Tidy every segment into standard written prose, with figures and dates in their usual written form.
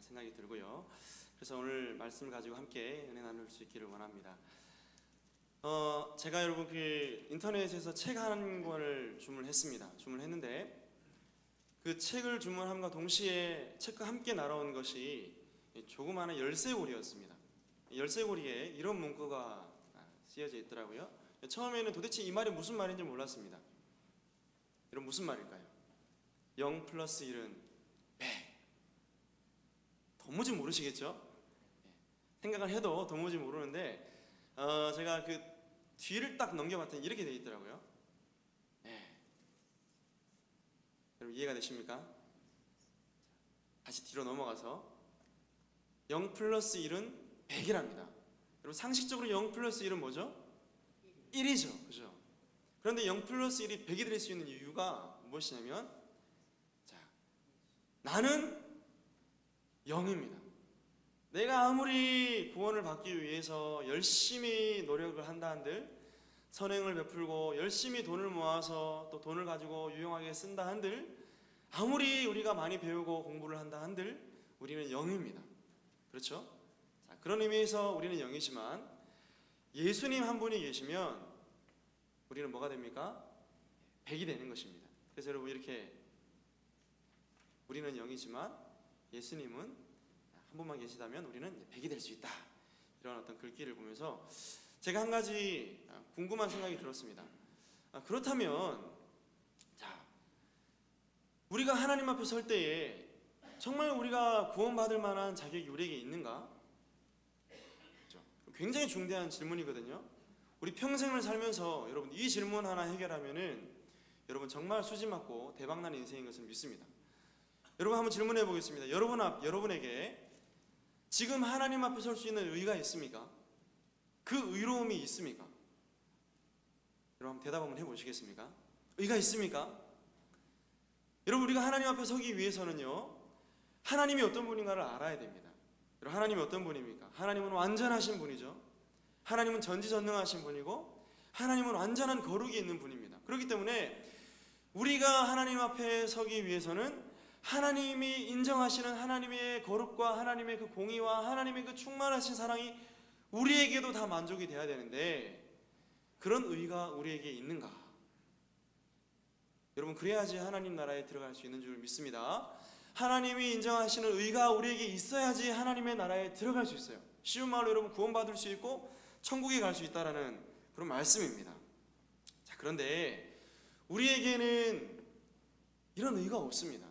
생각이 들고요. 그래서 오늘 말씀을 가지고 함께 은혜 나눌 수 있기를 원합니다. 제가 여러분 그 인터넷에서 책 한 권을 주문했는데 그 책을 주문함과 동시에 책과 함께 날아온 것이 조그마한 열쇠고리였습니다. 열쇠고리에 이런 문구가 쓰여져 있더라고요. 처음에는 도대체 이 말이 무슨 말인지 몰랐습니다. 이런 무슨 말일까요? 0 플러스 1은 100. 도무지 모르시겠죠? 생각을 해도 도무지 모르는데 제가 그 뒤를 딱 넘겨봤더니 이렇게 되어 있더라고요. 여러분 이해가 되십니까? 다시 뒤로 넘어가서 0 플러스 1은 100이랍니다. 여러분 상식적으로 0 플러스 1은 뭐죠? 1이죠. 그죠? 그런데 0 플러스 1이 100이 될 수 있는 이유가 무엇이냐면 나는 0입니다. 내가 아무리 구원을 받기 위해서 열심히 노력을 한다 한들, 선행을 베풀고 열심히 돈을 모아서 또 돈을 가지고 유용하게 쓴다 한들, 아무리 우리가 많이 배우고 공부를 한다 한들 우리는 0입니다. 그렇죠? 자, 그런 의미에서 우리는 0이지만 예수님 한 분이 계시면 우리는 뭐가 됩니까? 100이 되는 것입니다. 그래서 여러분 이렇게 우리는 0이지만 예수님은 한 분만 계시다면 우리는 100이 될 수 있다. 이런 어떤 글귀를 보면서 제가 한 가지 궁금한 생각이 들었습니다. 그렇다면 우리가 하나님 앞에 설 때에 정말 우리가 구원받을 만한 자격이 우리에게 있는가? 그렇죠? 굉장히 중대한 질문이거든요. 우리 평생을 살면서 여러분 이 질문 하나 해결하면은 여러분 정말 수지 맞고 대박난 인생인 것을 믿습니다. 여러분 한번 질문해 보겠습니다. 여러분에게 지금 하나님 앞에 설 수 있는 의가 있습니까? 그 의로움이 있습니까? 여러분 한번 대답 한번 해보시겠습니까? 의가 있습니까? 여러분 우리가 하나님 앞에 서기 위해서는요 하나님이 어떤 분인가를 알아야 됩니다. 여러분 하나님이 어떤 분입니까? 하나님은 완전하신 분이죠. 하나님은 전지전능하신 분이고 하나님은 완전한 거룩이 있는 분입니다. 그렇기 때문에 우리가 하나님 앞에 서기 위해서는 하나님이 인정하시는 하나님의 거룩과 하나님의 그 공의와 하나님의 그 충만하신 사랑이 우리에게도 다 만족이 돼야 되는데 그런 의가 우리에게 있는가? 여러분 그래야지 하나님 나라에 들어갈 수 있는 줄 믿습니다. 하나님이 인정하시는 의가 우리에게 있어야지 하나님의 나라에 들어갈 수 있어요. 쉬운 말로 여러분 구원받을 수 있고 천국에 갈 수 있다라는 그런 말씀입니다. 자, 그런데 우리에게는 이런 의가 없습니다.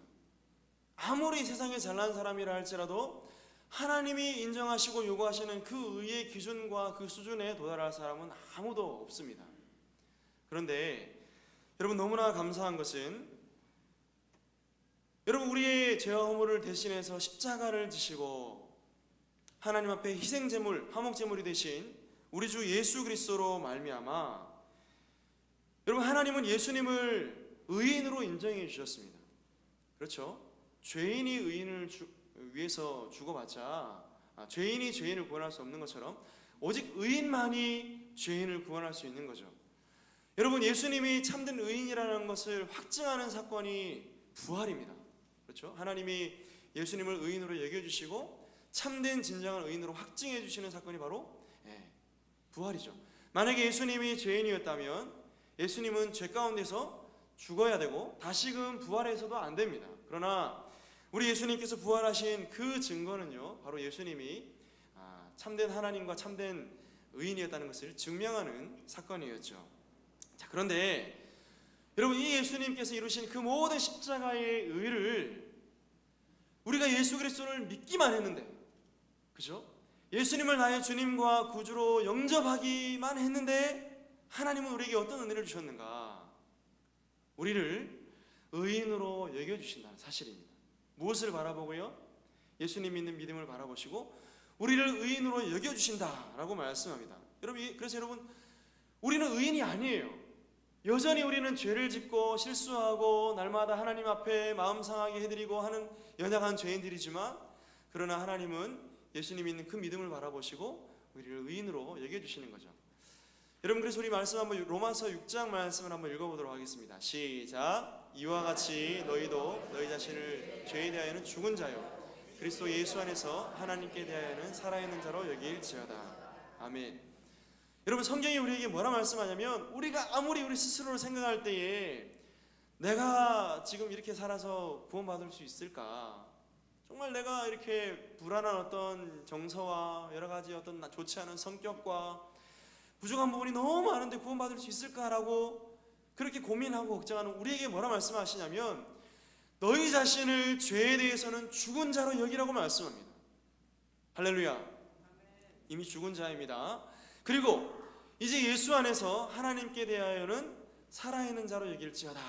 아무리 세상에 잘난 사람이라 할지라도 하나님이 인정하시고 요구하시는 그 의의 기준과 그 수준에 도달할 사람은 아무도 없습니다. 그런데 여러분 너무나 감사한 것은 여러분 우리의 죄와 허물을 대신해서 십자가를 지시고 하나님 앞에 희생제물, 화목제물이 되신 우리 주 예수 그리스도로 말미암아 여러분 하나님은 예수님을 의인으로 인정해 주셨습니다. 그렇죠? 죄인이 의인을 위해서 죽어봤자 죄인이 죄인을 구원할 수 없는 것처럼 오직 의인만이 죄인을 구원할 수 있는 거죠. 여러분 예수님이 참된 의인이라는 것을 확증하는 사건이 부활입니다. 그렇죠? 하나님이 예수님을 의인으로 여겨주시고 참된 진정한 의인으로 확증해 주시는 사건이 바로 부활이죠. 만약에 예수님이 죄인이었다면 예수님은 죄 가운데서 죽어야 되고 다시금 부활해서도 안 됩니다. 그러나 우리 예수님께서 부활하신 그 증거는요 바로 예수님이 참된 하나님과 참된 의인이었다는 것을 증명하는 사건이었죠. 자, 그런데 여러분 이 예수님께서 이루신 그 모든 십자가의 의를 우리가 예수 그리스도를 믿기만 했는데, 그죠? 예수님을 나의 주님과 구주로 영접하기만 했는데 하나님은 우리에게 어떤 은혜를 주셨는가? 우리를 의인으로 여겨주신다는 사실입니다. 무엇을 바라보고요? 예수님 믿는 믿음을 바라보시고 우리를 의인으로 여겨주신다라고 말씀합니다. 그래서 여러분 우리는 의인이 아니에요. 여전히 우리는 죄를 짓고 실수하고 날마다 하나님 앞에 마음 상하게 해드리고 하는 연약한 죄인들이지만 그러나 하나님은 예수님 믿는 그 믿음을 바라보시고 우리를 의인으로 여겨주시는 거죠. 여러분 그래서 우리 말씀 한번 로마서 6장 말씀을 한번 읽어보도록 하겠습니다. 시작. 이와 같이 너희도 너희 자신을 죄에 대하여는 죽은 자요 그리스도 예수 안에서 하나님께 대하여는 살아있는 자로 여길지어다. 아멘. 여러분, 성경이 우리에게 뭐라 말씀하냐면, 우리가 아무리 우리 스스로를 생각할 때에 내가 지금 이렇게 살아서 구원받을 수 있을까? 정말 내가 이렇게 불안한 어떤 정서와 여러 가지 어떤 좋지 않은 성격과 부족한 부분이 너무 많은데 구원받을 수 있을까라고 그렇게 고민하고 걱정하는 우리에게 뭐라 말씀하시냐면, 너희 자신을 죄에 대해서는 죽은 자로 여기라고 말씀합니다. 할렐루야. 이미 죽은 자입니다. 그리고 이제 예수 안에서 하나님께 대하여는 살아있는 자로 여길지어다.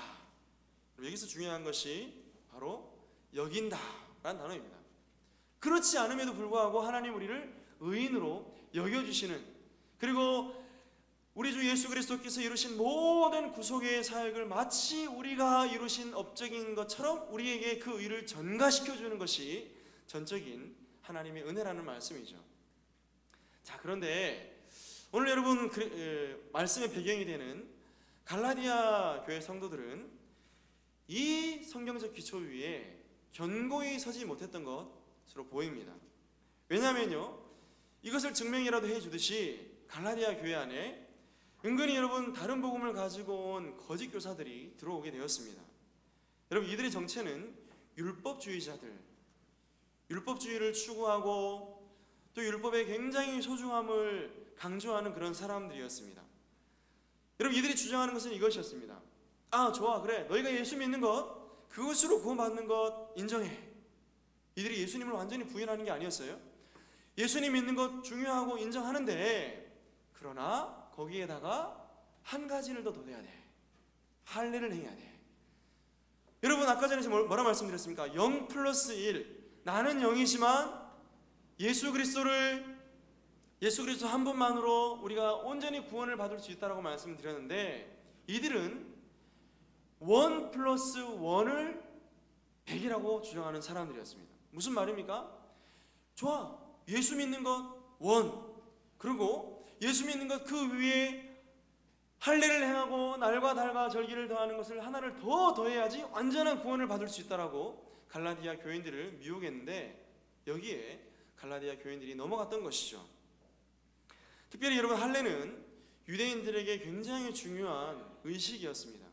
여기서 중요한 것이 바로 여긴다 라는 단어입니다. 그렇지 않음에도 불구하고 하나님 우리를 의인으로 여겨주시는, 그리고 우리 주 예수 그리스도께서 이루신 모든 구속의 사역을 마치 우리가 이루신 업적인 것처럼 우리에게 그 의를 전가시켜주는 것이 전적인 하나님의 은혜라는 말씀이죠. 자, 그런데 오늘 여러분 말씀의 배경이 되는 갈라디아 교회 성도들은 이 성경적 기초 위에 견고히 서지 못했던 것으로 보입니다. 왜냐하면요, 이것을 증명이라도 해주듯이 갈라디아 교회 안에 은근히 여러분 다른 복음을 가지고 온 거짓 교사들이 들어오게 되었습니다. 여러분, 이들의 정체는 율법주의자들, 율법주의를 추구하고 또 율법의 굉장히 소중함을 강조하는 그런 사람들이었습니다. 여러분, 이들이 주장하는 것은 이것이었습니다. 아, 좋아, 그래, 너희가 예수 믿는 것, 그것으로 구원받는 것 인정해. 이들이 예수님을 완전히 부인하는 게 아니었어요. 예수님 믿는 것 중요하고 인정하는데, 그러나 거기에다가 한 가지를 더 더해야 돼. 할례를 행해야 돼. 여러분, 아까 전에 뭐라 말씀드렸습니까? 0 플러스 1. 나는 0이지만 예수 그리스도 한 분만으로 우리가 온전히 구원을 받을 수 있다라고 말씀드렸는데, 이들은 1 플러스 1을 100이라고 주장하는 사람들이었습니다. 무슨 말입니까? 좋아, 예수 믿는 것 1, 그리고 예수 믿는 것 그 위에 할례를 행하고 날과 달과 절기를 더하는 것을 하나를 더 더해야지 완전한 구원을 받을 수 있다라고 갈라디아 교인들을 미혹했는데, 여기에 갈라디아 교인들이 넘어갔던 것이죠. 특별히 여러분, 할례는 유대인들에게 굉장히 중요한 의식이었습니다.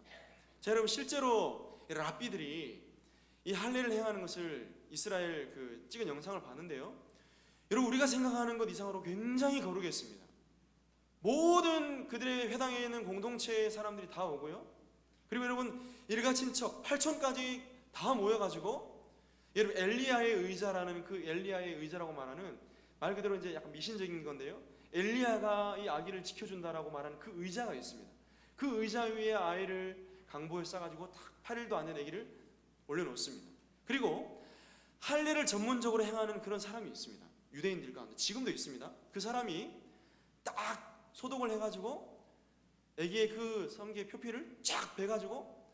자, 여러분, 실제로 랍비들이 이 할례를 행하는 것을 이스라엘 찍은 영상을 봤는데요, 여러분, 우리가 생각하는 것 이상으로 굉장히 거룩했습니다. 모든 그들의 회당에 있는 공동체의 사람들이 다 오고요, 그리고 여러분, 일가친척 8촌까지 다 모여가지고, 여러분, 엘리야의 의자라는, 그 엘리야의 의자라고 말하는, 말 그대로 이제 약간 미신적인 건데요, 엘리야가 이 아기를 지켜준다라고 말하는 그 의자가 있습니다. 그 의자 위에 아이를 강보에 싸가지고 딱 8일도 안 된 아기를 올려놓습니다. 그리고 할례를 전문적으로 행하는 그런 사람이 있습니다. 유대인들 가운데 지금도 있습니다. 그 사람이 딱 소독을 해가지고 아기의 그 성기의 표피를 쫙 베가지고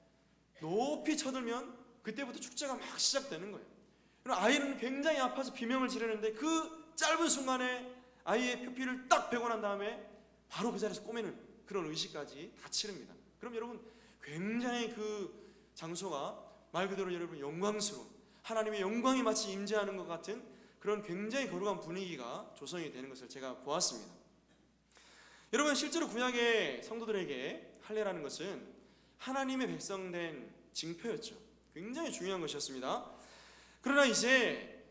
높이 쳐들면 그때부터 축제가 막 시작되는 거예요. 그럼 아이는 굉장히 아파서 비명을 지르는데, 그 짧은 순간에 아이의 표피를 딱 베고 난 다음에 바로 그 자리에서 꼬매는 그런 의식까지 다 치릅니다. 그럼 여러분, 굉장히 그 장소가 말 그대로 여러분 영광스러운, 하나님의 영광이 마치 임재하는 것 같은 그런 굉장히 거룩한 분위기가 조성이 되는 것을 제가 보았습니다. 여러분, 실제로 구약의 성도들에게 할례라는 것은 하나님의 백성된 징표였죠. 굉장히 중요한 것이었습니다. 그러나 이제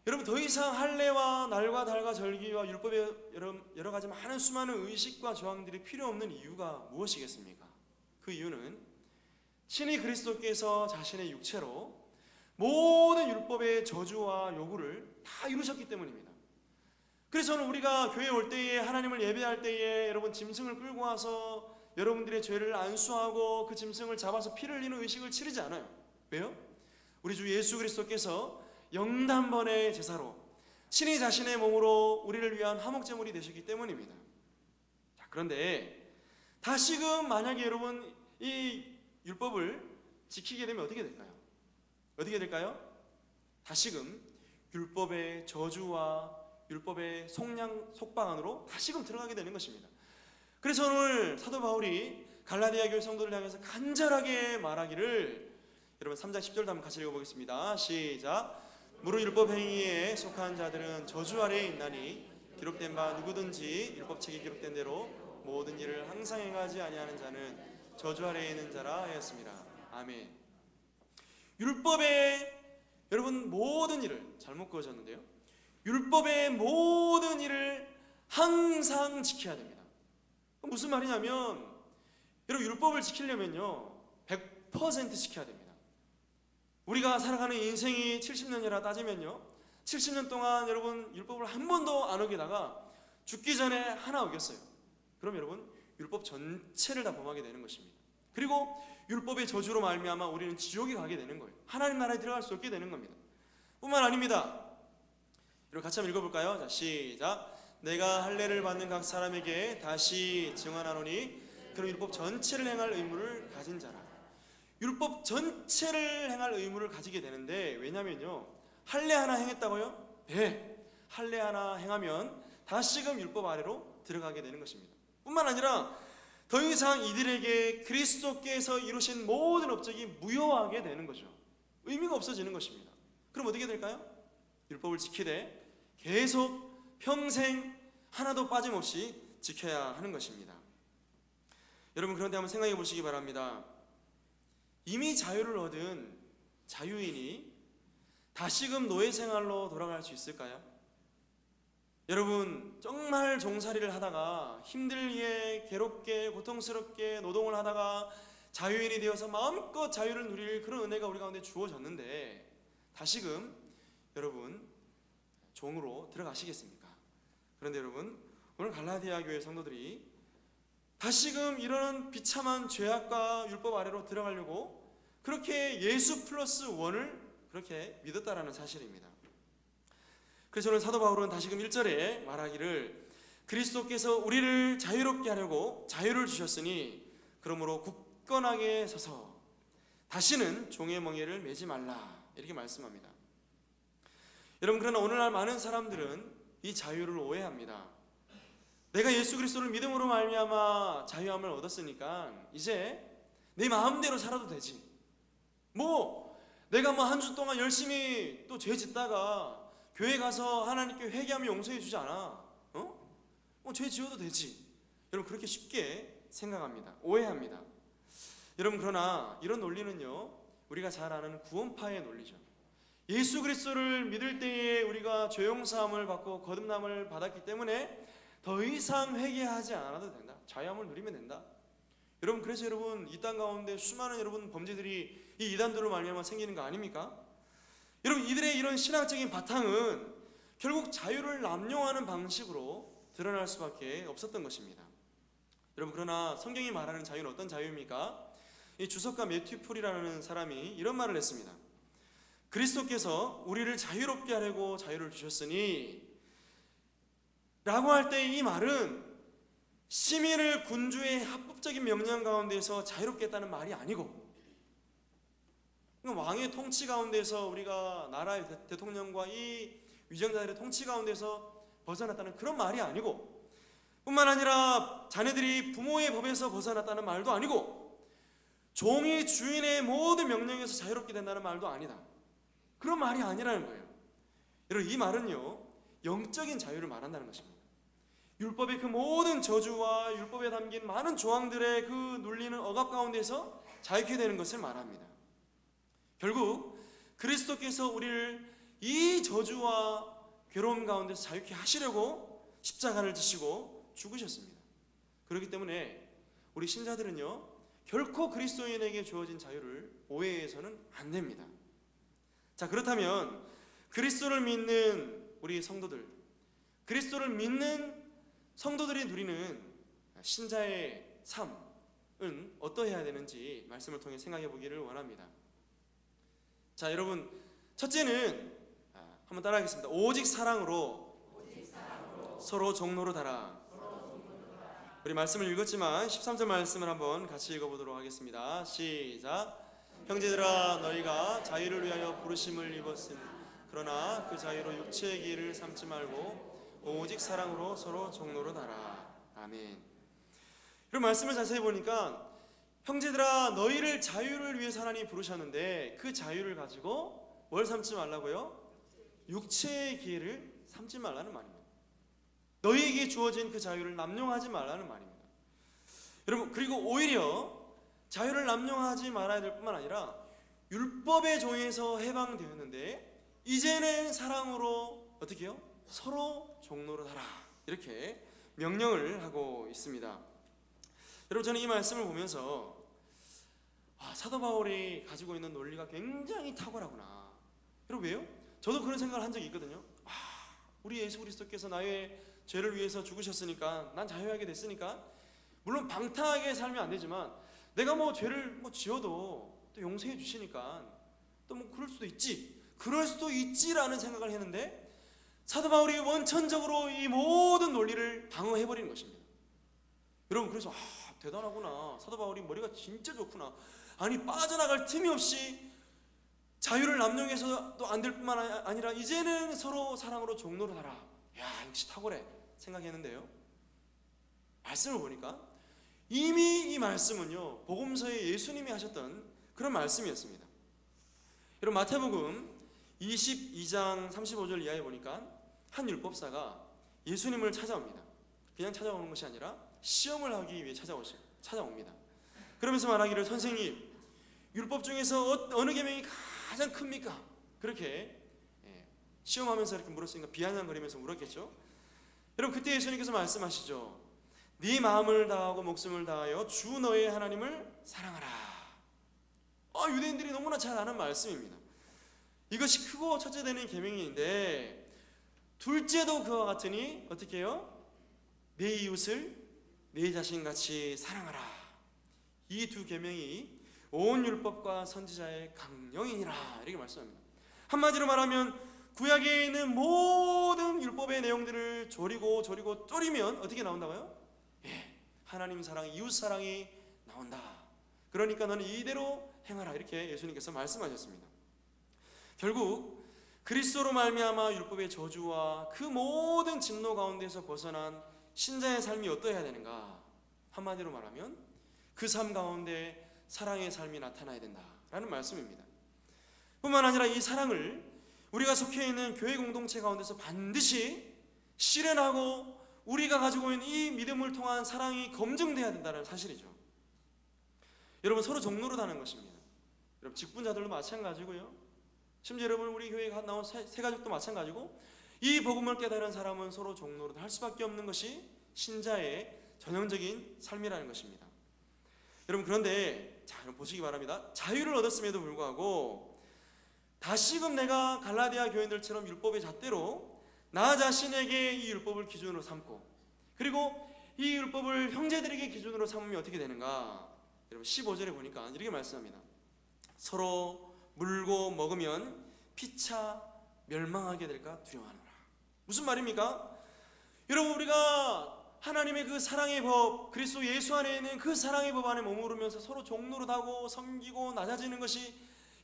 여러분, 더 이상 할례와 날과 달과 절기와 율법의 여러 가지 많은 수많은 의식과 조항들이 필요 없는 이유가 무엇이겠습니까? 그 이유는 친히 그리스도께서 자신의 육체로 모든 율법의 저주와 요구를 다 이루셨기 때문입니다. 그래서 우리가 교회에 올 때에, 하나님을 예배할 때에 여러분, 짐승을 끌고 와서 여러분들의 죄를 안수하고 그 짐승을 잡아서 피를 흘리는 의식을 치르지 않아요. 왜요? 우리 주 예수 그리스도께서 영단번의 제사로 친히 자신의 몸으로 우리를 위한 화목제물이 되셨기 때문입니다. 자, 그런데 다시금 만약에 여러분 이 율법을 지키게 되면 어떻게 될까요? 어떻게 될까요? 다시금 율법의 저주와 율법의 속박 안으로 다시금 들어가게 되는 것입니다. 그래서 오늘 사도 바울이 갈라디아 교회 성도를 향해서 간절하게 말하기를, 여러분 3장 10절도 한번 같이 읽어보겠습니다. 시작. 무릇 율법 행위에 속한 자들은 저주 아래에 있나니 기록된 바 누구든지 율법책에 기록된 대로 모든 일을 항상 행하지 아니하는 자는 저주 아래에 있는 자라 하였습니다. 아멘. 율법의 여러분 모든 일을 잘못 그어졌는데요. 율법의 모든 일을 항상 지켜야 됩니다. 무슨 말이냐면 여러분 율법을 지키려면요 100% 지켜야 됩니다. 우리가 살아가는 인생이 70년이라 따지면요 70년 동안 여러분 율법을 한 번도 안 어기다가 죽기 전에 하나 어겼어요. 그럼 여러분 율법 전체를 다 범하게 되는 것입니다. 그리고 율법의 저주로 말미암아 우리는 지옥에 가게 되는 거예요. 하나님 나라에 들어갈 수 없게 되는 겁니다. 뿐만 아닙니다. 여러분 같이 한번 읽어볼까요? 자, 시작. 내가 할례를 받는 각 사람에게 다시 증언하노니 그런 율법 전체를 행할 의무를 가진 자라. 율법 전체를 행할 의무를 가지게 되는데, 왜냐면요 할례 하나 행했다고요? 네, 할례 하나 행하면 다시금 율법 아래로 들어가게 되는 것입니다. 뿐만 아니라 더 이상 이들에게 그리스도께서 이루신 모든 업적이 무효하게 되는 거죠. 의미가 없어지는 것입니다. 그럼 어떻게 될까요? 율법을 지키되 계속 평생 하나도 빠짐없이 지켜야 하는 것입니다. 여러분 그런데 한번 생각해 보시기 바랍니다. 이미 자유를 얻은 자유인이 다시금 노예 생활로 돌아갈 수 있을까요? 여러분 정말 종살이를 하다가 힘들게 괴롭게 고통스럽게 노동을 하다가 자유인이 되어서 마음껏 자유를 누릴 그런 은혜가 우리 가운데 주어졌는데 다시금 여러분 종으로 들어가시겠습니까? 그런데 여러분 오늘 갈라디아 교회 성도들이 다시금 이런 비참한 죄악과 율법 아래로 들어가려고 그렇게 예수 플러스 원을 그렇게 믿었다라는 사실입니다. 그래서 오늘 사도 바울은 다시금 1절에 말하기를 그리스도께서 우리를 자유롭게 하려고 자유를 주셨으니 그러므로 굳건하게 서서 다시는 종의 멍에를 매지 말라 이렇게 말씀합니다. 여러분 그러나 오늘날 많은 사람들은 이 자유를 오해합니다. 내가 예수 그리스도를 믿음으로 말미암아 자유함을 얻었으니까 이제 내 마음대로 살아도 되지. 내가 한 주 동안 열심히 또 죄 짓다가 교회 가서 하나님께 회개하면 용서해 주지 않아? 죄 지어도 되지. 여러분 그렇게 쉽게 생각합니다. 오해합니다. 여러분 그러나 이런 논리는요 우리가 잘 아는 구원파의 논리죠. 예수 그리스도를 믿을 때에 우리가 죄 용서함을 받고 거듭남을 받았기 때문에 더 이상 회개하지 않아도 된다. 자유함을 누리면 된다. 여러분 그래서 여러분 이 땅 가운데 수많은 여러분 범죄들이 이 이단들로 말미암아 생기는 거 아닙니까? 여러분 이들의 이런 신앙적인 바탕은 결국 자유를 남용하는 방식으로 드러날 수밖에 없었던 것입니다. 여러분 그러나 성경이 말하는 자유는 어떤 자유입니까? 이 주석가 매튜 풀이라는 사람이 이런 말을 했습니다. 그리스도께서 우리를 자유롭게 하려고 자유를 주셨으니 라고 할 때 이 말은 시민을 군주의 합법적인 명령 가운데서 자유롭게 했다는 말이 아니고 왕의 통치 가운데서 우리가 나라의 대통령과 이 위정자들의 통치 가운데서 벗어났다는 그런 말이 아니고 뿐만 아니라 자녀들이 부모의 법에서 벗어났다는 말도 아니고 종이 주인의 모든 명령에서 자유롭게 된다는 말도 아니다. 그런 말이 아니라는 거예요. 여러분 이 말은요 영적인 자유를 말한다는 것입니다. 율법의 그 모든 저주와 율법에 담긴 많은 조항들의 그 눌리는 억압 가운데서 자유케 되는 것을 말합니다. 결국 그리스도께서 우리를 이 저주와 괴로움 가운데서 자유케 하시려고 십자가를 지시고 죽으셨습니다. 그렇기 때문에 우리 신자들은요 결코 그리스도인에게 주어진 자유를 오해해서는 안 됩니다. 자 그렇다면 그리스도를 믿는 우리 성도들, 그리스도를 믿는 성도들이 누리는 신자의 삶은 어떠해야 되는지 말씀을 통해 생각해 보기를 원합니다. 자 여러분 첫째는 한번 따라하겠습니다. 오직 사랑으로 서로 종로로 달아. 우리 말씀을 읽었지만 13절 말씀을 한번 같이 읽어보도록 하겠습니다. 시작. 형제들아 너희가 자유를 위하여 부르심을 입었으니 그러나 그 자유로 육체의 길을 삼지 말고 오직 사랑으로 서로 종로로 달아. 아멘. 그럼 말씀을 자세히 보니까 형제들아 너희를 자유를 위해서 하나님이 부르셨는데 그 자유를 가지고 뭘 삼지 말라고요? 육체의 기회를 삼지 말라는 말입니다. 너희에게 주어진 그 자유를 남용하지 말라는 말입니다. 여러분, 그리고 오히려 자유를 남용하지 말아야 될 뿐만 아니라 율법의 종에서 해방되었는데 이제는 사랑으로 어떻게 해요? 서로 종로를 하라, 이렇게 명령을 하고 있습니다. 여러분, 저는 이 말씀을 보면서 사도 바울이 가지고 있는 논리가 굉장히 탁월하구나. 여러분, 왜요? 저도 그런 생각을 한 적이 있거든요. 우리 예수 그리스도께서 나의 죄를 위해서 죽으셨으니까, 난 자유하게 됐으니까, 물론 방탕하게 살면 안 되지만 내가 뭐 죄를 지어도 또 용서해 주시니까 또 뭐 그럴 수도 있지라는 생각을 했는데, 사도 바울이 원천적으로 이 모든 논리를 방어해버리는 것입니다. 여러분, 그래서 대단하구나, 사도 바울이 머리가 진짜 좋구나. 아니, 빠져나갈 틈이 없이 자유를 남용해서도 안 될 뿐만 아니라 이제는 서로 사랑으로 종로를 하라. 야, 역시 탁월해 생각했는데요, 말씀을 보니까 이미 이 말씀은요, 복음서에 예수님이 하셨던 그런 말씀이었습니다. 여러분, 마태복음 22장 35절 이하에 보니까 한 율법사가 예수님을 찾아옵니다. 그냥 찾아오는 것이 아니라 시험을 하기 위해 찾아옵니다. 그러면서 말하기를, 선생님, 율법 중에서 어느 계명이 가장 큽니까? 그렇게 시험하면서 이렇게 물었으니까 비아냥거리면서 물었겠죠. 여러분, 그때 예수님께서 말씀하시죠. 네 마음을 다하고 목숨을 다하여 주 너의 하나님을 사랑하라. 유대인들이 너무나 잘 아는 말씀입니다. 이것이 크고 첫째 되는 계명인데, 둘째도 그와 같으니 어떻게 해요? 내 이웃을 내 자신같이 사랑하라. 이 두 계명이 온 율법과 선지자의 강령이니라, 이렇게 말씀합니다. 한마디로 말하면 구약에 있는 모든 율법의 내용들을 조리고 쪼리면 어떻게 나온다고요? 하나님 사랑, 이웃 사랑이 나온다. 그러니까 너는 이대로 행하라, 이렇게 예수님께서 말씀하셨습니다. 결국 그리스도로 말미암아 율법의 저주와 그 모든 진노 가운데서 벗어난 신자의 삶이 어떠해야 되는가? 한마디로 말하면 그 삶 가운데 사랑의 삶이 나타나야 된다라는 말씀입니다. 뿐만 아니라 이 사랑을 우리가 속해 있는 교회 공동체 가운데서 반드시 실현하고 우리가 가지고 있는 이 믿음을 통한 사랑이 검증돼야 된다는 사실이죠. 여러분, 서로 종로를 하는 것입니다. 여러분, 직분자들도 마찬가지고요, 심지어 여러분 우리 교회에 나온 새가족도 마찬가지고, 이 복음을 깨달은 사람은 서로 종로를 할 수밖에 없는 것이 신자의 전형적인 삶이라는 것입니다. 여러분, 그런데 여러분 보시기 바랍니다. 자유를 얻었음에도 불구하고 다시금 내가 갈라디아 교인들처럼 율법의 잣대로 나 자신에게 이 율법을 기준으로 삼고, 그리고 이 율법을 형제들에게 기준으로 삼으면 어떻게 되는가? 여러분, 15절에 보니까 이렇게 말씀합니다. 서로 물고 먹으면 피차 멸망하게 될까 두려워하노라. 무슨 말입니까? 여러분, 우리가 하나님의 그 사랑의 법, 그리스도 예수 안에 있는 그 사랑의 법 안에 머무르면서 서로 종노릇하고 섬기고 낮아지는 것이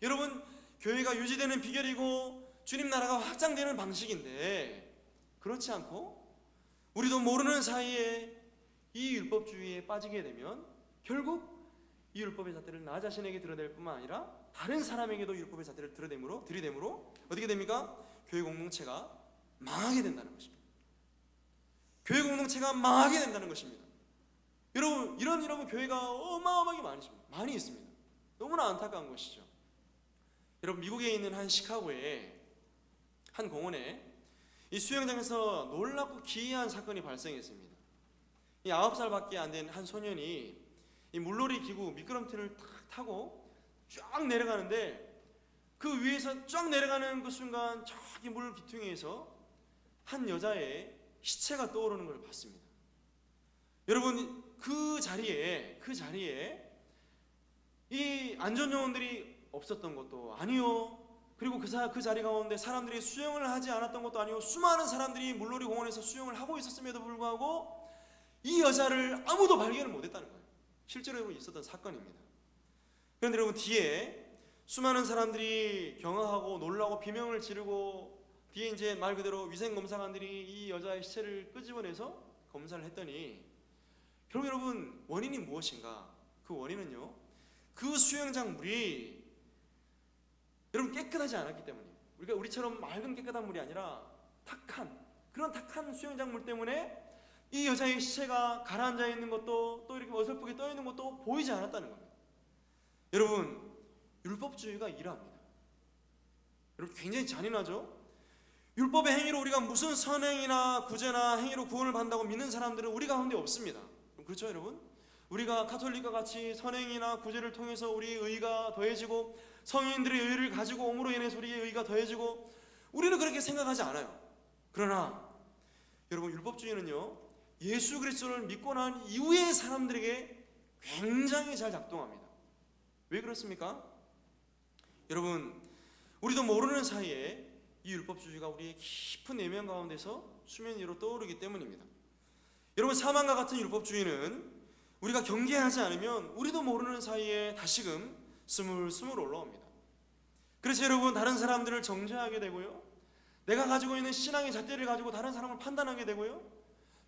여러분 교회가 유지되는 비결이고 주님 나라가 확장되는 방식인데, 그렇지 않고 우리도 모르는 사이에 이 율법주의에 빠지게 되면 결국 이 율법의 잣대를 나 자신에게 드러낼 뿐만 아니라 다른 사람에게도 율법의 잣대를 들이대므로 어떻게 됩니까? 교회 공동체가 망하게 된다는 것입니다. 교회 공동체가 망하게 된다는 것입니다. 여러분, 이런 교회가 어마어마하게 많이 있습니다. 너무나 안타까운 것이죠. 여러분, 미국에 있는 한 시카고의 한 공원에 이 수영장에서 놀랍고 기이한 사건이 발생했습니다. 이 9살밖에 안 된 한 소년이 이 물놀이 기구 미끄럼틀을 탁 타고 쫙 내려가는데, 그 위에서 쫙 내려가는 그 순간 저기 물 기퉁에서 한 여자의 시체가 떠오르는 걸 봤습니다. 여러분, 그 자리에 이 안전요원들이 없었던 것도 아니요, 그리고 그 자리 가운데 사람들이 수영을 하지 않았던 것도 아니고 수많은 사람들이 물놀이 공원에서 수영을 하고 있었음에도 불구하고 이 여자를 아무도 발견을 못했다는 거예요. 실제로 있었던 사건입니다. 그런데 여러분, 뒤에 수많은 사람들이 경악하고 놀라고 비명을 지르고, 뒤에 이제 말 그대로 위생검사관들이 이 여자의 시체를 끄집어내서 검사를 했더니 결국 여러분, 원인이 무엇인가? 그 원인은요, 그 수영장 물이 여러분 깨끗하지 않았기 때문이에요. 우리처럼 맑은 깨끗한 물이 아니라 그런 탁한 수영장물 때문에 이 여자의 시체가 가라앉아 있는 것도 또 이렇게 어설프게 떠 있는 것도 보이지 않았다는 겁니다. 여러분, 율법주의가 이러합니다. 여러분, 굉장히 잔인하죠? 율법의 행위로 우리가 무슨 선행이나 구제나 행위로 구원을 받는다고 믿는 사람들은 우리 가운데 없습니다. 그렇죠, 여러분? 우리가 가톨릭과 같이 선행이나 구제를 통해서 우리의 의가 더해지고 성인들의 의를 가지고 옴으로 인해서 우리의 의가 더해지고, 우리는 그렇게 생각하지 않아요. 그러나 여러분, 율법주의는요, 예수 그리스도를 믿고 난 이후의 사람들에게 굉장히 잘 작동합니다. 왜 그렇습니까? 여러분, 우리도 모르는 사이에 이 율법주의가 우리의 깊은 내면 가운데서 수면 위로 떠오르기 때문입니다. 여러분, 사망과 같은 율법주의는 우리가 경계하지 않으면 우리도 모르는 사이에 다시금 스물스물 올라옵니다. 그래서 여러분, 다른 사람들을 정죄하게 되고요, 내가 가지고 있는 신앙의 잣대를 가지고 다른 사람을 판단하게 되고요,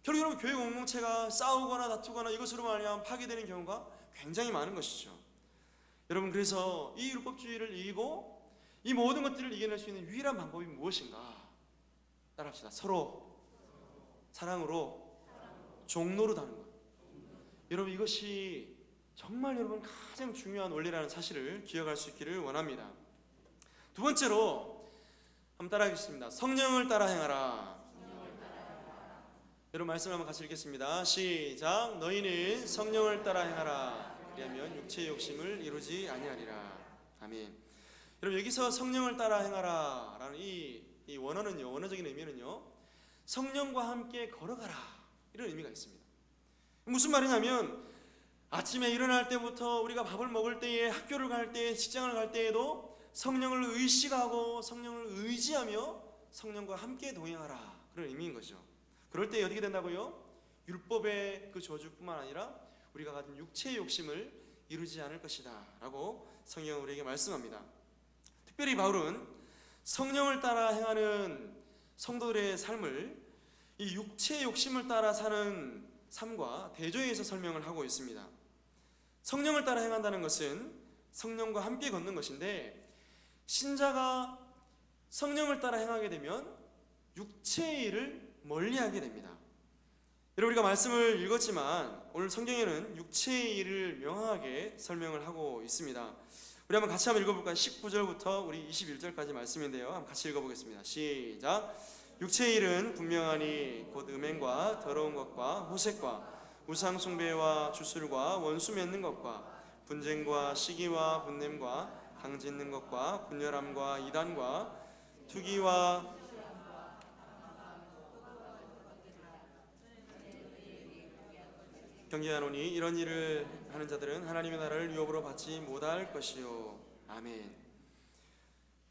결국 여러분, 교회 공동체가 싸우거나 다투거나 이것으로 말미암아 파괴되는 경우가 굉장히 많은 것이죠. 여러분, 그래서 이 율법주의를 이기고 이 모든 것들을 이겨낼 수 있는 유일한 방법이 무엇인가? 따라합시다. 서로 사랑으로 종로로 다는 것. 여러분, 이것이 정말 여러분 가장 중요한 원리라는 사실을 기억할 수 있기를 원합니다. 두 번째로 한번 따라하겠습니다. 성령을 따라 행하라. 여러분, 말씀을 한번 같이 읽겠습니다. 시작. 너희는 성령을 따라 행하라. 그리하면 육체의 욕심을 이루지 아니하리라. 아멘. 여러분, 여기서 성령을 따라 행하라 라는 이 원어는요, 원어적인 의미는요, 성령과 함께 걸어가라, 이런 의미가 있습니다. 무슨 말이냐면, 아침에 일어날 때부터 우리가 밥을 먹을 때에, 학교를 갈 때에, 직장을 갈 때에도 성령을 의식하고 성령을 의지하며 성령과 함께 동행하라, 그런 의미인 거죠. 그럴 때 어떻게 된다고요? 율법의 그 저주뿐만 아니라 우리가 가진 육체의 욕심을 이루지 않을 것이다 라고 성경은 우리에게 말씀합니다. 특별히 바울은 성령을 따라 행하는 성도들의 삶을 이 육체의 욕심을 따라 사는 삶과 대조해서 설명을 하고 있습니다. 성령을 따라 행한다는 것은 성령과 함께 걷는 것인데, 신자가 성령을 따라 행하게 되면 육체의 일을 멀리하게 됩니다. 여러분, 우리가 말씀을 읽었지만 오늘 성경에는 육체의 일을 명확하게 설명을 하고 있습니다. 우리 한번 같이 한번 읽어볼까요? 19절부터 우리 21절까지 말씀인데요, 한번 같이 읽어보겠습니다. 시작. 육체의 일은 분명하니 곧 음행과 더러운 것과 호색과 우상 숭배와 주술과 원수 맺는 것과 분쟁과 시기와 분냄과 강짓는 것과 분열함과 이단과 투기와 경계하노니 이런 일을 하는 자들은 하나님의 나라를 유업으로 받지 못할 것이요. 아멘.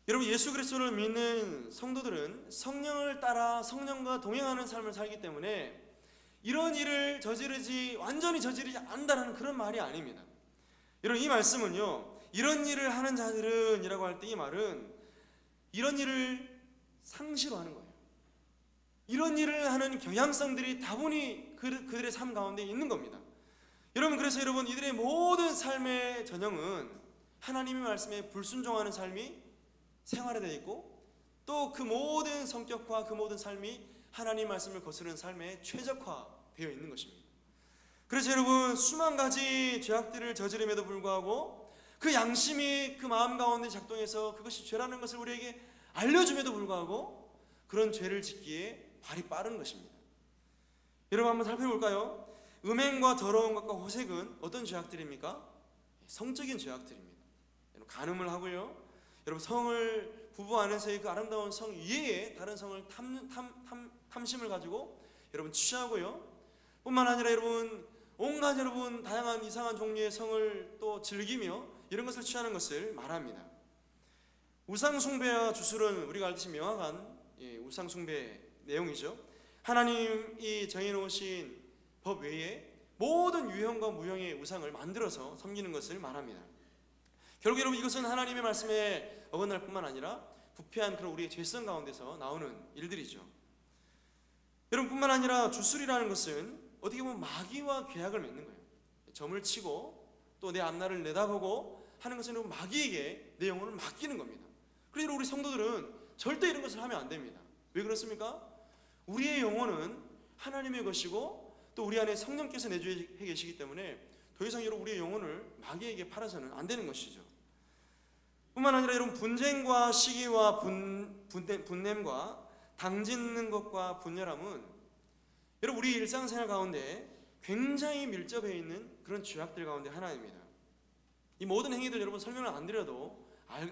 여러분, 예수 그리스도를 믿는 성도들은 성령을 따라 성령과 동행하는 삶을 살기 때문에 이런 일을 완전히 저지르지 않는다는 그런 말이 아닙니다. 여러분, 이 말씀은요, 이런 일을 하는 자들은 이라고 할 때 이 말은 이런 일을 상시로 하는 거예요. 이런 일을 하는 경향성들이 다분히 그들의 삶 가운데 있는 겁니다. 여러분, 그래서 여러분, 이들의 모든 삶의 전형은 하나님의 말씀에 불순종하는 삶이 생활화되어 있고, 또 그 모든 성격과 그 모든 삶이 하나님 말씀을 거스르는 삶에 최적화되어 있는 것입니다. 그래서 여러분, 수만 가지 죄악들을 저지름에도 불구하고 그 양심이 그 마음 가운데 작동해서 그것이 죄라는 것을 우리에게 알려줌에도 불구하고 그런 죄를 짓기에 발이 빠른 것입니다. 여러분, 한번 살펴볼까요? 음행과 더러운 것과 호색은 어떤 죄악들입니까? 성적인 죄악들입니다. 간음을 하고요, 여러분, 성을 부부 안에서의 그 아름다운 성 이외에 다른 성을 탐심을 가지고 여러분 취하고요, 뿐만 아니라 여러분 온갖 여러분 다양한 이상한 종류의 성을 또 즐기며 이런 것을 취하는 것을 말합니다. 우상 숭배와 주술은 우리가 알듯이 명확한 우상 숭배 내용이죠. 하나님이 정해놓으신 법 외에 모든 유형과 무형의 우상을 만들어서 섬기는 것을 말합니다. 결국 여러분, 이것은 하나님의 말씀에 어긋날 뿐만 아니라 부패한 그런 우리의 죄성 가운데서 나오는 일들이죠. 여러분, 뿐만 아니라 주술이라는 것은 어떻게 보면 마귀와 계약을 맺는 거예요. 점을 치고 또 내 앞날을 내다보고 하는 것은 마귀에게 내 영혼을 맡기는 겁니다. 그래서 우리 성도들은 절대 이런 것을 하면 안 됩니다. 왜 그렇습니까? 우리의 영혼은 하나님의 것이고 또 우리 안에 성령께서 내주해 계시기 때문에 더 이상 여러분 우리의 영혼을 마귀에게 팔아서는 안 되는 것이죠. 뿐만 아니라 여러분 분쟁과 시기와 분냄과 당짓는 것과 분열함은 여러분 우리 일상생활 가운데 굉장히 밀접해 있는 그런 죄악들 가운데 하나입니다. 이 모든 행위들 여러분 설명을 안 드려도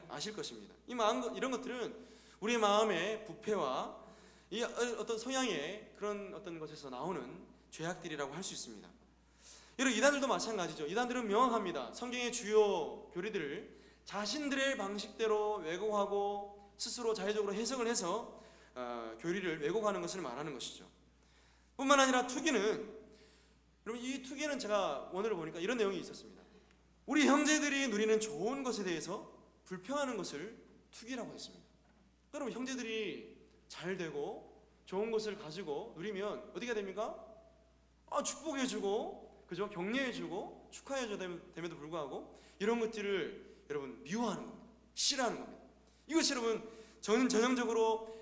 아실 것입니다. 이런 것들은 우리의 마음의 부패와 이 어떤 성향의 그런 어떤 것에서 나오는 죄악들이라고 할 수 있습니다. 여러분 이단들도 마찬가지죠. 이단들은 명확합니다. 성경의 주요 교리들을 자신들의 방식대로 왜곡하고 스스로 자의적으로 해석을 해서 교리를 왜곡하는 것을 말하는 것이죠. 뿐만 아니라 투기는, 여러분 이 투기는 제가 원어를 보니까 이런 내용이 있었습니다. 우리 형제들이 누리는 좋은 것에 대해서 불평하는 것을 투기라고 했습니다. 여러분 형제들이 잘 되고 좋은 것을 가지고 누리면 어떻게 됩니까? 축복해주고, 그죠? 격려해주고 축하해줘됨에도 불구하고 이런 것들을 여러분 미워하는 겁니다. 싫어하는 겁니다. 이것이 여러분 저는 전형적으로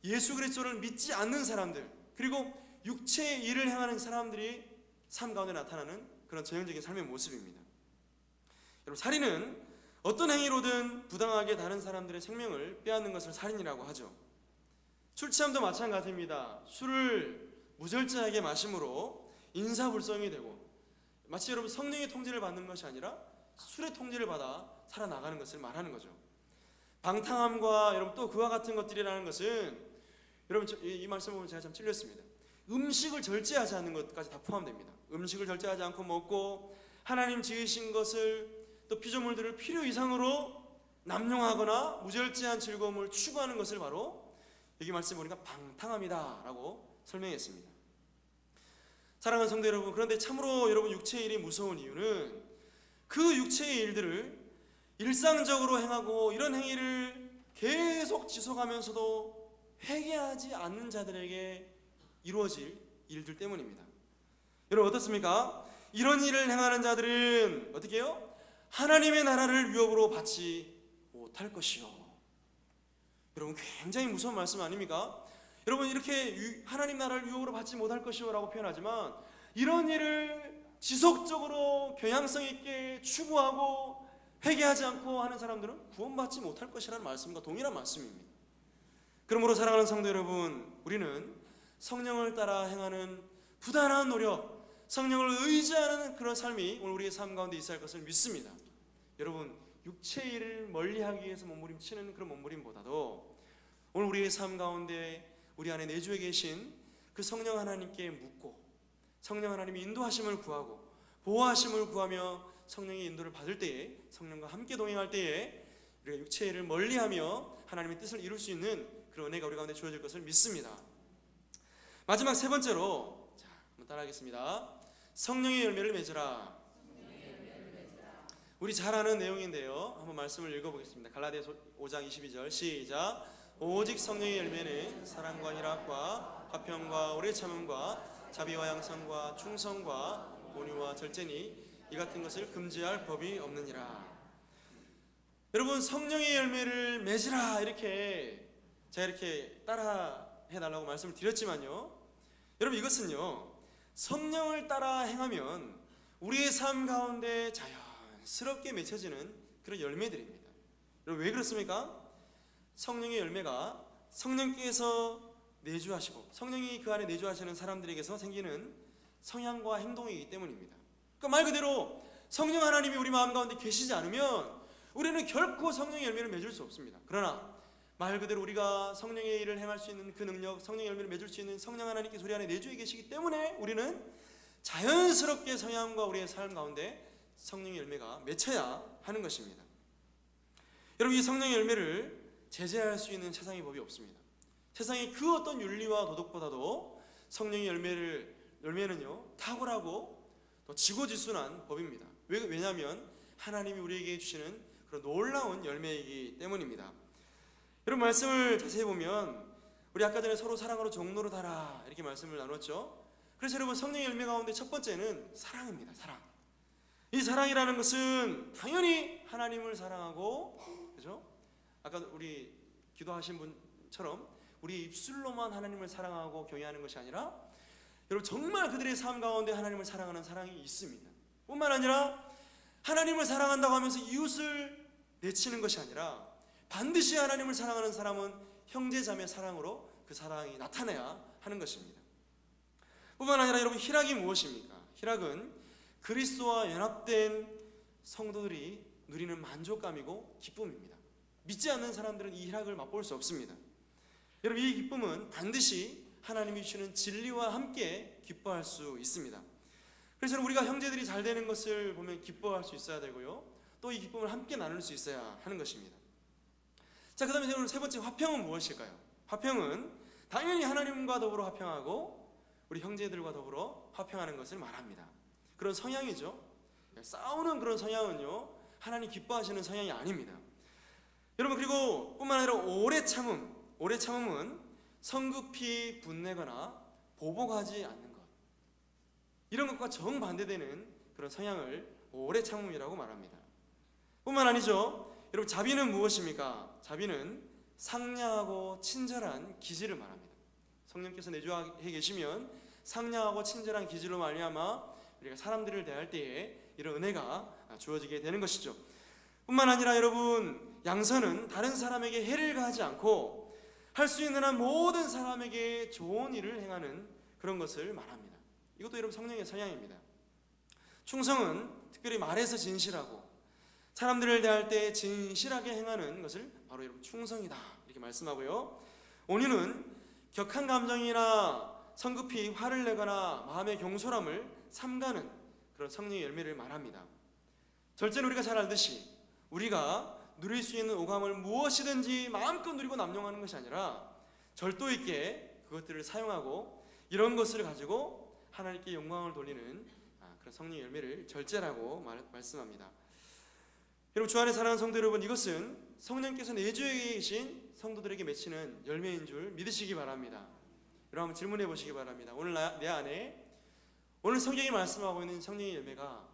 예수 그리스도를 믿지 않는 사람들, 그리고 육체의 일을 행하는 사람들이 삶 가운데 나타나는 그런 전형적인 삶의 모습입니다. 여러분 살인은 어떤 행위로든 부당하게 다른 사람들의 생명을 빼앗는 것을 살인이라고 하죠. 술 취함도 마찬가지입니다. 술을 무절제하게 마심으로 인사불성이 되고 마치 여러분 성령의 통제를 받는 것이 아니라 술의 통제를 받아 살아나가는 것을 말하는 거죠. 방탕함과 여러분 또 그와 같은 것들이라는 것은 여러분 이 말씀 보면 제가 참 찔렸습니다. 음식을 절제하지 않는 것까지 다 포함됩니다. 음식을 절제하지 않고 먹고 하나님 지으신 것을 또 피조물들을 필요 이상으로 남용하거나 무절제한 즐거움을 추구하는 것을 바로 여기 말씀 보니까 방탕함이다 라고 설명했습니다. 사랑하는 성도 여러분, 그런데 참으로 여러분 육체의 일이 무서운 이유는 그 육체의 일들을 일상적으로 행하고 이런 행위를 계속 지속하면서도 회개하지 않는 자들에게 이루어질 일들 때문입니다. 여러분 어떻습니까? 이런 일을 행하는 자들은 어떻게 해요? 하나님의 나라를 유업으로 받지 못할 것이요. 여러분 굉장히 무서운 말씀 아닙니까? 여러분 이렇게 하나님 나라를 유업으로 받지 못할 것이요 라고 표현하지만 이런 일을 지속적으로 경향성 있게 추구하고 회개하지 않고 하는 사람들은 구원받지 못할 것이라는 말씀과 동일한 말씀입니다. 그러므로 사랑하는 성도 여러분, 우리는 성령을 따라 행하는 부단한 노력, 성령을 의지하는 그런 삶이 오늘 우리의 삶 가운데 있어야 할 것을 믿습니다. 여러분 육체의 일을 멀리하기 위해서 몸부림치는 그런 몸부림보다도 오늘 우리의 삶 가운데 우리 안에 내주에 계신 그 성령 하나님께 묻고 성령 하나님이 인도하심을 구하고 보호하심을 구하며 성령의 인도를 받을 때에, 성령과 함께 동행할 때에 우리가 육체의 일을 멀리하며 하나님의 뜻을 이룰 수 있는 그런 은혜가 우리 가운데 주어질 것을 믿습니다. 마지막 세 번째로, 자, 한번 따라하겠습니다. 성령의 열매를 맺으라. 우리 잘 아는 내용인데요, 한번 말씀을 읽어보겠습니다. 갈라디아서 5장 22절 시작. 오직 성령의 열매는 사랑과 희락과 화평과 오래 참음과 자비와 양선과 충성과 온유와 절제니 이 같은 것을 금지할 법이 없느니라. 여러분 성령의 열매를 맺으라 이렇게 제가 이렇게 따라 해달라고 말씀을 드렸지만요, 여러분 이것은요 성령을 따라 행하면 우리의 삶 가운데 자연스럽게 맺혀지는 그런 열매들입니다. 여러분 왜 그렇습니까? 성령의 열매가 성령께서 내주하시고 성령이 그 안에 내주하시는 사람들에게서 생기는 성향과 행동이기 때문입니다. 그러니까 말 그대로 성령 하나님이 우리 마음 가운데 계시지 않으면 우리는 결코 성령의 열매를 맺을 수 없습니다. 그러나 말 그대로 우리가 성령의 일을 행할 수 있는 그 능력, 성령의 열매를 맺을 수 있는 성령 하나님께서 우리 안에 내주해 계시기 때문에 우리는 자연스럽게 성향과 우리의 삶 가운데 성령의 열매가 맺혀야 하는 것입니다. 여러분 이 성령의 열매를 제재할 수 있는 세상의 법이 없습니다. 세상의 그 어떤 윤리와 도덕보다도 성령의 열매는요 탁월하고 또 지고지순한 법입니다. 왜냐하면 하나님이 우리에게 주시는 그런 놀라운 열매이기 때문입니다. 여러분 말씀을 자세히 보면 우리 아까 전에 서로 사랑으로 종로로 달아 이렇게 말씀을 나눴죠. 그래서 여러분 성령의 열매 가운데 첫 번째는 사랑입니다. 사랑. 이 사랑이라는 것은 당연히 하나님을 사랑하고, 그죠? 아까 우리 기도하신 분 것처럼 우리 입술로만 하나님을 사랑하고 경외하는 것이 아니라 여러분 정말 그들의 삶 가운데 하나님을 사랑하는 사랑이 있습니다. 뿐만 아니라 하나님을 사랑한다고 하면서 이웃을 내치는 것이 아니라 반드시 하나님을 사랑하는 사람은 형제자매 사랑으로 그 사랑이 나타나야 하는 것입니다. 뿐만 아니라 여러분 희락이 무엇입니까? 희락은 그리스도와 연합된 성도들이 누리는 만족감이고 기쁨입니다. 믿지 않는 사람들은 이 희락을 맛볼 수 없습니다. 여러분 이 기쁨은 반드시 하나님이 주시는 진리와 함께 기뻐할 수 있습니다. 그래서 우리가 형제들이 잘 되는 것을 보면 기뻐할 수 있어야 되고요, 또 이 기쁨을 함께 나눌 수 있어야 하는 것입니다. 자, 그 다음에 여러분 세 번째 화평은 무엇일까요? 화평은 당연히 하나님과 더불어 화평하고 우리 형제들과 더불어 화평하는 것을 말합니다. 그런 성향이죠. 싸우는 그런 성향은요 하나님 기뻐하시는 성향이 아닙니다. 여러분 그리고 뿐만 아니라 오래 참음은 성급히 분내거나 보복하지 않는 것, 이런 것과 정반대되는 그런 성향을 오래 참음이라고 말합니다. 뿐만 아니죠. 여러분 자비는 무엇입니까? 자비는 상냥하고 친절한 기질을 말합니다. 성령께서 내주하게 계시면 상냥하고 친절한 기질로 말미암아 우리가 사람들을 대할 때에 이런 은혜가 주어지게 되는 것이죠. 뿐만 아니라 여러분 양선은 다른 사람에게 해를 가하지 않고 할 수 있는 한 모든 사람에게 좋은 일을 행하는 그런 것을 말합니다. 이것도 여러분 성령의 성향입니다. 충성은 특별히 말에서 진실하고 사람들을 대할 때 진실하게 행하는 것을 바로 여러분 충성이다 이렇게 말씀하고요, 온유는 격한 감정이나 성급히 화를 내거나 마음의 경솔함을 삼가는 그런 성령의 열매를 말합니다. 절제는 우리가 잘 알듯이 우리가 누릴 수 있는 오감을 무엇이든지 마음껏 누리고 남용하는 것이 아니라 절도 있게 그것들을 사용하고 이런 것을 가지고 하나님께 영광을 돌리는 그런 성령의 열매를 절제라고 말씀합니다. 여러분 주 안에 사랑하는 성도 여러분, 이것은 성령께서 내주에 계신 성도들에게 맺히는 열매인 줄 믿으시기 바랍니다. 여러분 한번 질문해 보시기 바랍니다. 오늘 내 안에 오늘 성경이 말씀하고 있는 성령의 열매가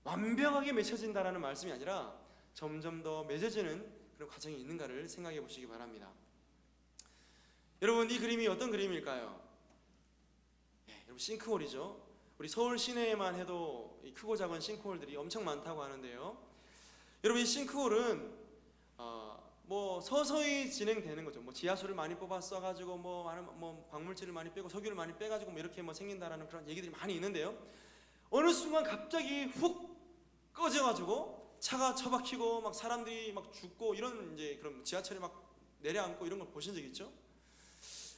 완벽하게 맺혀진다라는 말씀이 아니라 점점 더 맺어지는 그런 과정이 있는가를 생각해 보시기 바랍니다. 여러분 이 그림이 어떤 그림일까요? 여러분 싱크홀이죠. 우리 서울 시내에만 해도 이 크고 작은 싱크홀들이 엄청 많다고 하는데요, 여러분 이 싱크홀은 뭐 서서히 진행되는 거죠. 뭐 지하수를 많이 뽑아 써가지고 뭐 광물질을 많이 빼고 석유를 많이 빼가지고 뭐 이렇게 뭐 생긴다라는 그런 얘기들이 많이 있는데요, 어느 순간 갑자기 훅 꺼져가지고 차가 처박히고 막 사람들이 막 죽고 이런 이제 그런 지하철에 막 내려앉고 이런 걸 보신 적 있죠?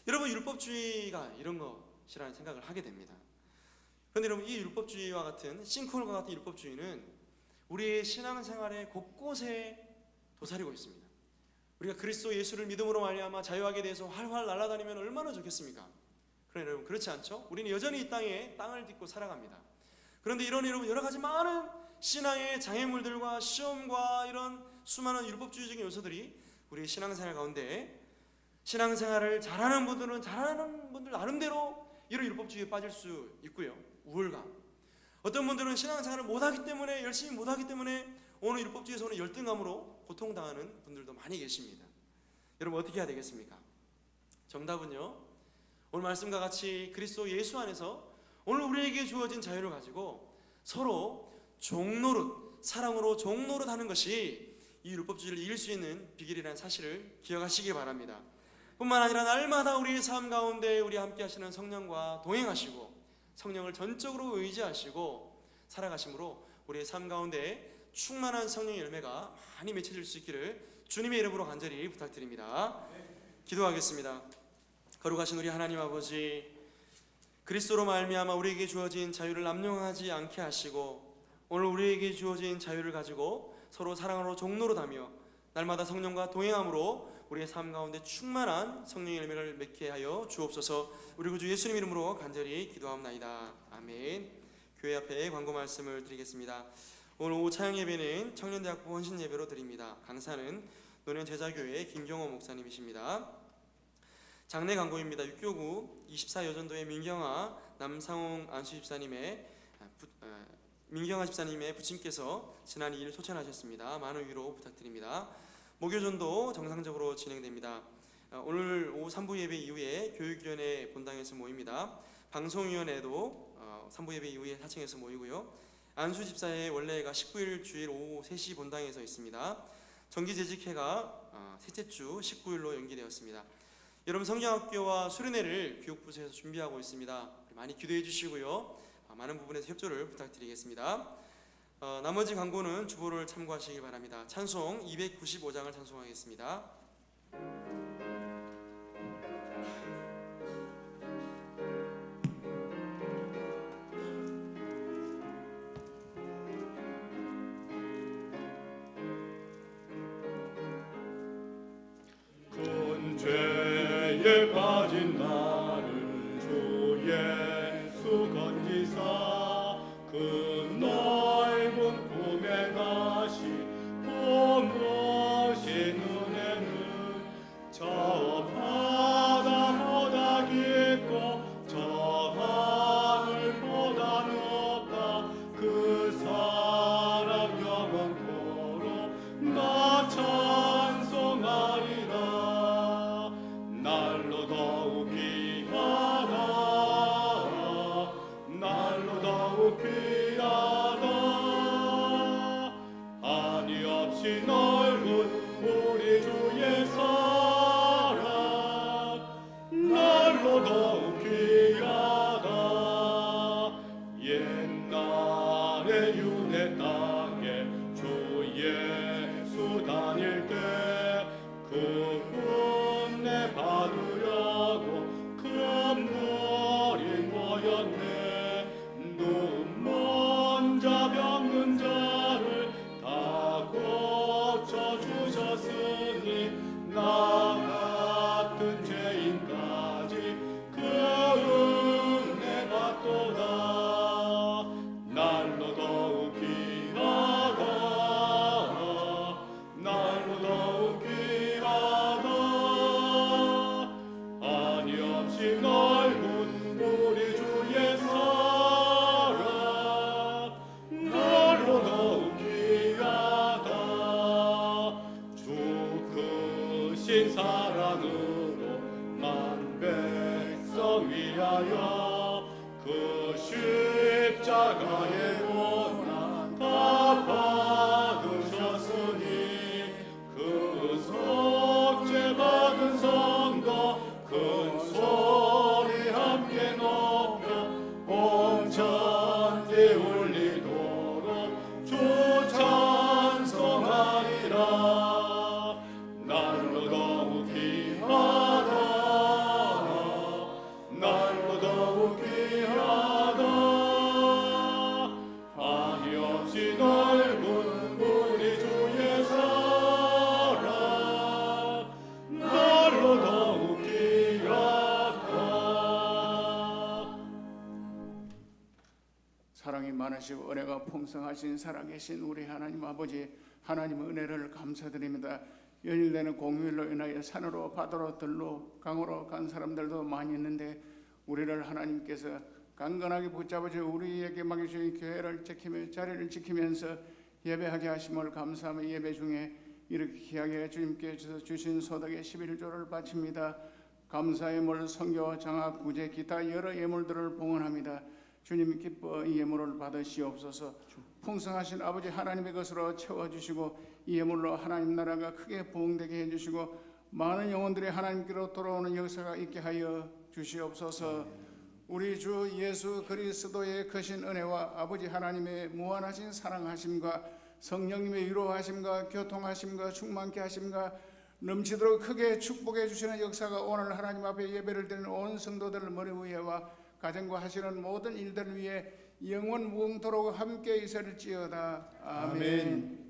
여러분 율법주의가 이런 것이라는 생각을 하게 됩니다. 그런데 여러분 이 율법주의와 같은 싱크홀과 같은 율법주의는 우리의 신앙생활의 곳곳에 도사리고 있습니다. 우리가 그리스도 예수를 믿음으로 말미암아 자유하게 돼서 활활 날아다니면 얼마나 좋겠습니까? 그러나 여러분 그렇지 않죠? 우리는 여전히 이 땅에 땅을 딛고 살아갑니다. 그런데 이런 여러분 여러 가지 많은 신앙의 장애물들과 시험과 이런 수많은 율법주의적인 요소들이 우리 신앙생활 가운데 신앙생활을 잘하는 분들은 잘하는 분들 나름대로 이런 율법주의에 빠질 수 있고요, 우월감. 어떤 분들은 신앙생활을 못하기 때문에 열심히 못하기 때문에 오늘 율법주의에서 오는 열등감으로 고통당하는 분들도 많이 계십니다. 여러분 어떻게 해야 되겠습니까? 정답은요, 오늘 말씀과 같이 그리스도 예수 안에서 오늘 우리에게 주어진 자유를 가지고 서로 종노릇, 사랑으로 종노릇 하는 것이 이 율법주의를 이길 수 있는 비결이라는 사실을 기억하시기 바랍니다. 뿐만 아니라 날마다 우리의 삶 가운데 우리 함께 하시는 성령과 동행하시고 성령을 전적으로 의지하시고 살아가심으로 우리의 삶 가운데 충만한 성령의 열매가 많이 맺혀질 수 있기를 주님의 이름으로 간절히 부탁드립니다. 기도하겠습니다. 거룩하신 우리 하나님 아버지, 그리스도로 말미암아 우리에게 주어진 자유를 남용하지 않게 하시고 오늘 우리에게 주어진 자유를 가지고 서로 사랑으로 종노릇하며 날마다 성령과 동행함으로 우리의 삶 가운데 충만한 성령의 열매를 맺게 하여 주옵소서. 우리 구주 예수님 이름으로 간절히 기도하옵나이다. 아멘. 교회 앞에 광고 말씀을 드리겠습니다. 오늘 오후 차영 예배는 청년대학부 헌신 예배로 드립니다. 강사는 노년제자교회 김경호 목사님이십니다. 장례 광고입니다. 육교구 24여전도의 민경아 남상홍 안수집사님의 민경아 집사님의 부친께서 지난 2일 소천하셨습니다. 많은 위로 부탁드립니다. 목요전도 정상적으로 진행됩니다. 오늘 오후 3부 예배 이후에 교육위원회 본당에서 모입니다. 방송위원회도 3부 예배 이후에 4층에서 모이고요. 안수 집사의 원래가 19일 주일 오후 3시 본당에서 있습니다. 정기재직회가 셋째 주 19일로 연기되었습니다. 여러분 성경학교와 수련회를 교육부서에서 준비하고 있습니다. 많이 기도해 주시고요. 많은 부분에서 협조를 부탁드리겠습니다. 나머지 광고는 주보를 참고하시기 바랍니다. 찬송 295장을 찬송하겠습니다. 큰 죄에 빠진 나를 주 예수 건지사 그 넓은 품에 다시 품으신 은혜는 저 바다보다 깊고 저 하늘보다 높다. 그 사랑 영원토록 나 찬송하리라. 날로 더욱 귀하다. 날로 더욱 귀하다. 한이 없이 넓은 우리 주의 사랑. 날로 더욱 귀하다. 옛날에 유대 땅에 주 예수 다닐 때 그 은혜 받으려고 큰 물이 모였네. 눈 먼저 병든 자를 다 고쳐주셨으니 나 같은 죄인까지 그 은혜 받도다. 날로 더욱 귀하다. 날로 더욱 귀하다. 한이 없이 넓은 우리 주의 사랑. 날로 더욱 귀하다. 주 크신 사랑으로 만 백성 위하여 그 십자가의 고난 다 받으셨으니 그 속죄 받은 성도 큰 소리 함께 높여 온 천지 울리도록 주 찬송하리라. 날로 더욱 귀하다. 날로 더욱 귀하다. 한이 없이 넓은 우리 주의 사랑. 날로 더욱 귀하다. 사랑이 많으시고 은혜가 풍성하신 살아계신 우리 하나님 아버지, 하나님의 은혜를 감사드립니다. 연일되는 공휴일로 인하여 산으로 바다로 들로 강으로 간 사람들도 많이 있는데 우리를 하나님께서 강건하게 붙잡으시고 우리에게 맡겨주신 교회를 지키며 자리를 지키면서 예배하게 하심을 감사하며 예배 중에 이렇게 귀하게 주님께서 주신 소득의 11조를 바칩니다. 감사의 예물, 선교, 장학, 구제, 기타 여러 예물들을 봉헌합니다. 주님 기뻐 이 예물을 받으시옵소서. 풍성하신 아버지 하나님의 것으로 채워주시고 이 예물로 하나님 나라가 크게 부흥되게 해주시고 많은 영혼들이 하나님께로 돌아오는 역사가 있게 하여 주시옵소서. 우리 주 예수 그리스도의 크신 은혜와 아버지 하나님의 무한하신 사랑하심과 성령님의 위로하심과 교통하심과 충만케 하심과 넘치도록 크게 축복해 주시는 역사가 오늘 하나님 앞에 예배를 드리는 온 성도들을 머리 위에와 가정과 하시는 모든 일들을 위해 영원 무궁토록 함께 있을지어다. 아멘.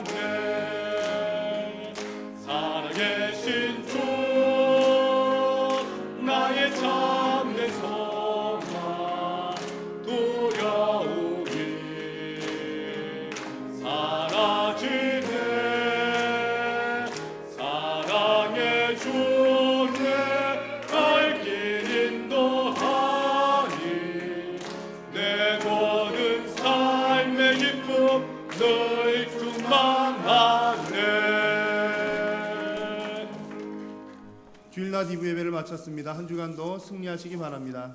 없네. 살아계신 주 나의 참된 소망 두려움이 사라지네. 사랑의 주내 갈 길 인도하니 내 모든 삶의 기쁨 늘 충만하네. 주일낮 2부 예배를 마쳤습니다. 한 주간도 승리하시기 바랍니다.